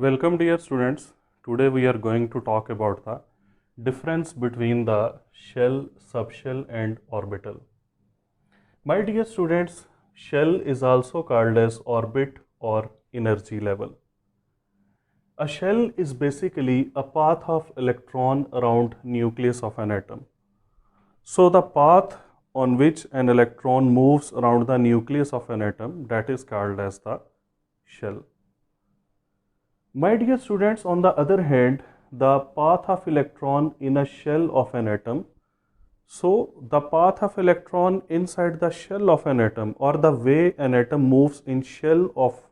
Welcome dear students. Today we are going to talk about the difference between the shell, subshell and orbital. My dear students, shell is also called as orbit or energy level. A shell is basically a path of electron around nucleus of an atom. So the path on which an electron moves around the nucleus of an atom, that is called as the shell. My dear students, on the other hand, the path of electron in a shell of an atom, so the path of electron inside the shell of an atom, or the way an atom moves in shell of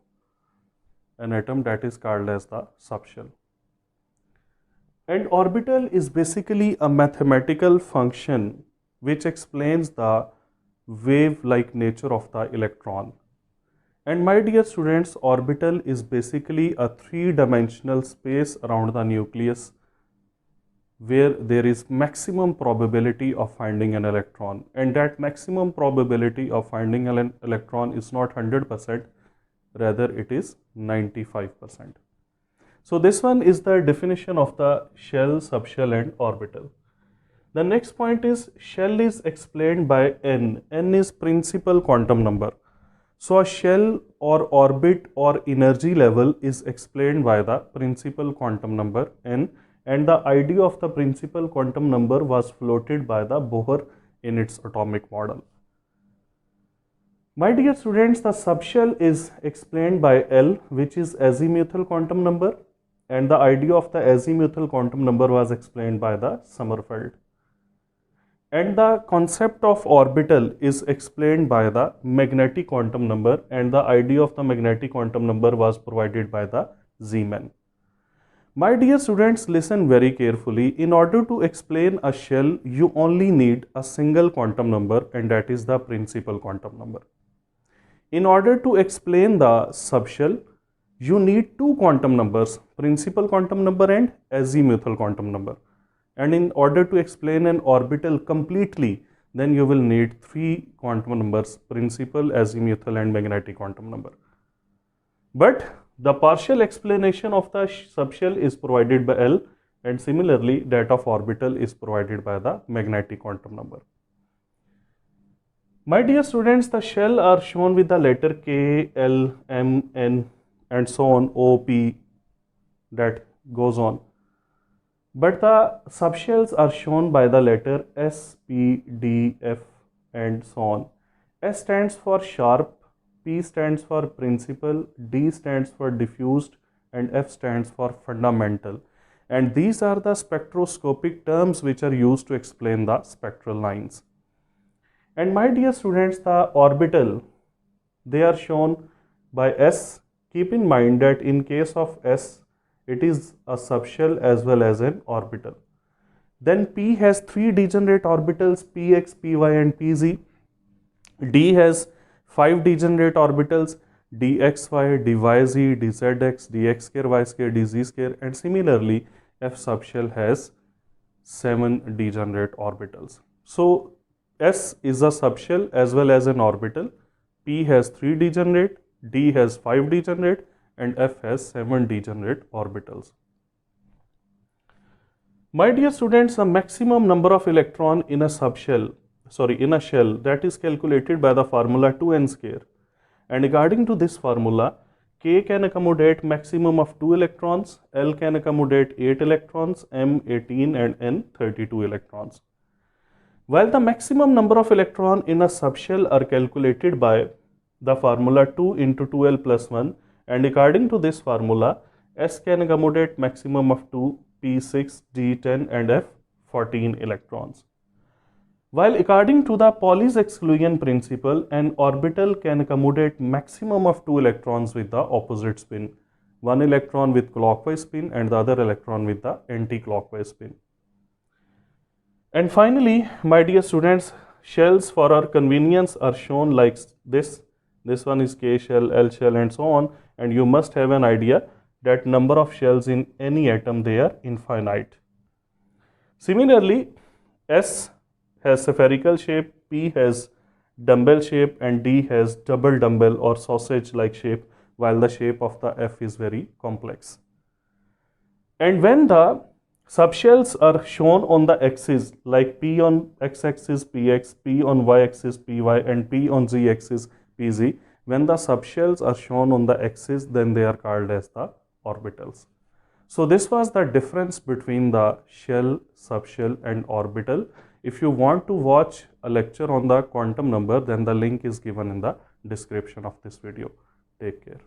an atom, that is called as the subshell. And orbital is basically a mathematical function which explains the wave-like nature of the electron. And my dear students, orbital is basically a three-dimensional space around the nucleus where there is maximum probability of finding an electron. And that maximum probability of finding an electron is not 100%, rather it is 95%. So this one is the definition of the shell, subshell and orbital. The next point is shell is explained by n. N is principal quantum number. So a shell or orbit or energy level is explained by the principal quantum number n, and the idea of the principal quantum number was floated by the Bohr in its atomic model. My dear students, the subshell is explained by L, which is azimuthal quantum number, and the idea of the azimuthal quantum number was explained by the Sommerfeld. And the concept of orbital is explained by the magnetic quantum number, and the idea of the magnetic quantum number was provided by the Zeeman. My dear students, listen very carefully. In order to explain a shell, you only need a single quantum number, and that is the principal quantum number. In order to explain the subshell, you need two quantum numbers, principal quantum number and azimuthal quantum number. And in order to explain an orbital completely, then you will need three quantum numbers, principal, azimuthal and magnetic quantum number. But the partial explanation of the subshell is provided by L, and similarly that of orbital is provided by the magnetic quantum number. My dear students, the shell are shown with the letter K, L, M, N and so on, O, P, that goes on. But the subshells are shown by the letter S, P, D, F and so on. S stands for sharp, P stands for principal, D stands for diffused and F stands for fundamental. And these are the spectroscopic terms which are used to explain the spectral lines. And my dear students, the orbital, they are shown by S. Keep in mind that in case of S, it is a subshell as well as an orbital. Then P has three degenerate orbitals, Px, Py and Pz. D has five degenerate orbitals, dxy, dyz, dzx, dx square, y square, dz square, and similarly F subshell has seven degenerate orbitals. So S is a subshell as well as an orbital. P has three degenerate, D has five degenerate and F has seven degenerate orbitals. My dear students, the maximum number of electron in a shell, that is calculated by the formula 2n square. And according to this formula, K can accommodate maximum of 2 electrons, L can accommodate 8 electrons, M 18 and N 32 electrons. While the maximum number of electron in a subshell are calculated by the formula 2 into 2L plus 1, and according to this formula, S can accommodate maximum of 2, P6, D10 and F14 electrons. While according to the Pauli's exclusion principle, an orbital can accommodate maximum of 2 electrons with the opposite spin, one electron with clockwise spin and the other electron with the anti-clockwise spin. And finally, my dear students, shells for our convenience are shown like this. This one is K shell, L shell and so on, and you must have an idea that number of shells in any atom, they are infinite. Similarly, S has spherical shape, P has dumbbell shape and D has double dumbbell or sausage like shape, while the shape of the F is very complex. And when the subshells are shown on the axis, like P on x-axis Px, P on y-axis Py, and P on z-axis Pz, when the subshells are shown on the axis, then they are called as the orbitals. So this was the difference between the shell, subshell and orbital. If you want to watch a lecture on the quantum number, then the link is given in the description of this video. Take care.